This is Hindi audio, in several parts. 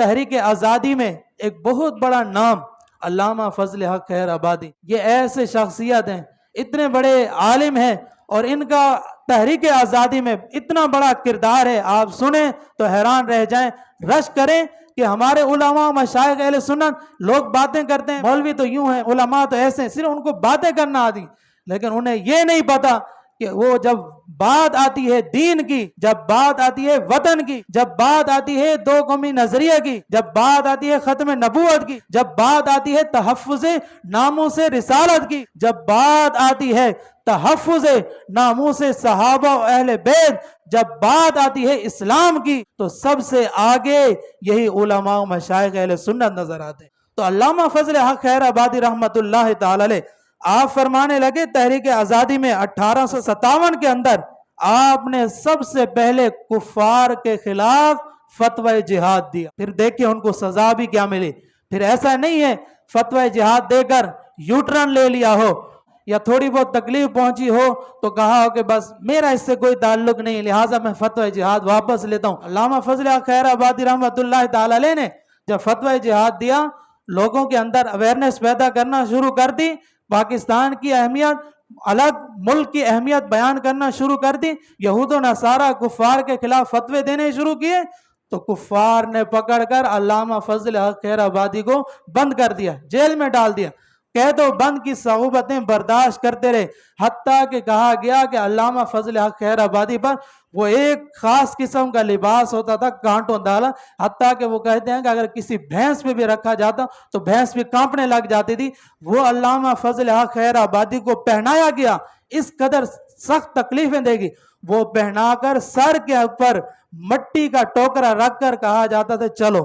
तहरीक आज़ादी में एक बहुत बड़ा नाम अल्लामा फजल हक खैर आबादी। ये ऐसे शख्सियत हैं, इतने बड़े आलिम हैं और इनका तहरीक आज़ादी में इतना बड़ा किरदार है, आप सुने तो हैरान रह जाएं, रश करें कि हमारे उलमा मशाइख अहले सुन्नत लोग बातें करते हैं, मौलवी तो यूं हैं, उलमा तो ऐसे हैं, सिर्फ उनको बातें करना आती, लेकिन उन्हें ये नहीं पता कि वो जब बात आती है दीन की, जब बात आती है वतन की, जब बात आती है दो कौमी नजरिए की, जब बात आती है खत्म नबूवत की, जब बात आती है तहफ़्फ़ुज़ नामूस रिसालत की, जब बात आती है तहफ़्फ़ुज़ नामूस सहाबा और अहले बैत, जब बात आती है इस्लाम की, तो सबसे आगे यही उलमा और मशाइख अहले सुन्नत नजर आते हैं। तो अल्लामा फजल हक खैर आबादी रहमतुल्लाह तआला अलैह आप फरमाने लगे तहरीक आज़ादी में 1857 के अंदर आपने सबसे पहले कुफार के खिलाफ फतवा जिहाद दिया। फिर देखिए उनको सजा भी क्या मिली। फिर ऐसा नहीं है फतवा जिहाद देकर यूटर्न ले लिया हो या थोड़ी बहुत तकलीफ पहुंची हो तो कहा हो कि बस मेरा इससे कोई ताल्लुक नहीं, लिहाजा मैं फतवा जिहाद वापस लेता हूं। अल्लामा फजल हक खैर आबादी रहमतुल्लाह तआला अलैह ने जब फतवा जिहाद दिया, लोगों के अंदर अवेयरनेस पैदा करना शुरू कर दी, पाकिस्तान की अहमियत, अलग मुल्क की अहमियत बयान करना शुरू कर दी, यहूद नसारा कुफार के खिलाफ फतवे देने शुरू किए, तो कुफार ने पकड़कर अल्लामा फजल हक खैर आबादी को बंद कर दिया, जेल में डाल दिया। कह दो बंद की सऊबतें बर्दाश्त करते रहे, हत्ता कि कहा गया कि अल्लामा फजल हक खैर आबादी पर वो एक खास किस्म का लिबास होता था कांटों डाला, हत्ता कि वो कहते हैं कि अगर किसी भैंस पे भी रखा जाता तो भैंस भी कांपने लग जाती थी। वो अल्लामा फजल हक खैर आबादी को पहनाया गया, इस कदर सख्त तकलीफें देगी, वो पहनाकर सर के ऊपर मट्टी का टोकरा रखकर कहा जाता था चलो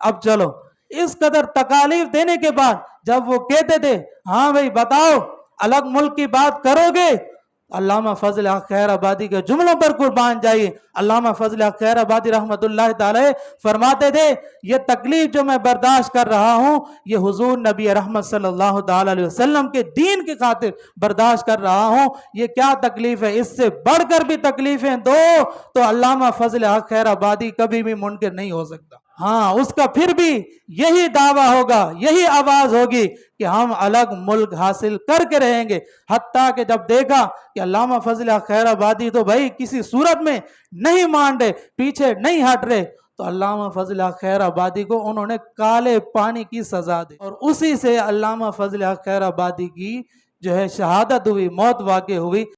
अब चलो। इस कदर तकालीफ देने के बाद जब वो कहते थे हाँ भाई बताओ अलग मुल्क की बात करोगे, अल्लामा फजल हक खैर आबादी के जुमलों पर कुर्बान जाइए। अल्लामा फजल हक खैर आबादी रहमतुल्लाह तआला फरमाते थे ये तकलीफ जो मैं बर्दाश्त कर रहा हूँ ये हुजूर नबी रहमत सल्लल्लाहु अलैहि वसल्लम के दीन की खातिर बर्दाश्त कर रहा हूँ। ये क्या तकलीफ है, इससे बढ़कर भी तकलीफें दो तो अल्लामा फजल हक खैर आबादी कभी भी मुनकिर नहीं हो सकता। हाँ, उसका फिर भी यही दावा होगा, यही आवाज होगी कि हम अलग मुल्क हासिल करके रहेंगे। हत्ता कि जब देखा कि अल्लामा फजल हक खैर आबादी तो भाई किसी सूरत में नहीं मान रहे, पीछे नहीं हट रहे, तो अल्लामा फजल हक खैर आबादी को उन्होंने काले पानी की सजा दी और उसी से अल्लामा फजल हक खैर आबादी की जो है शहादत हुई, मौत वाक़ई हुई।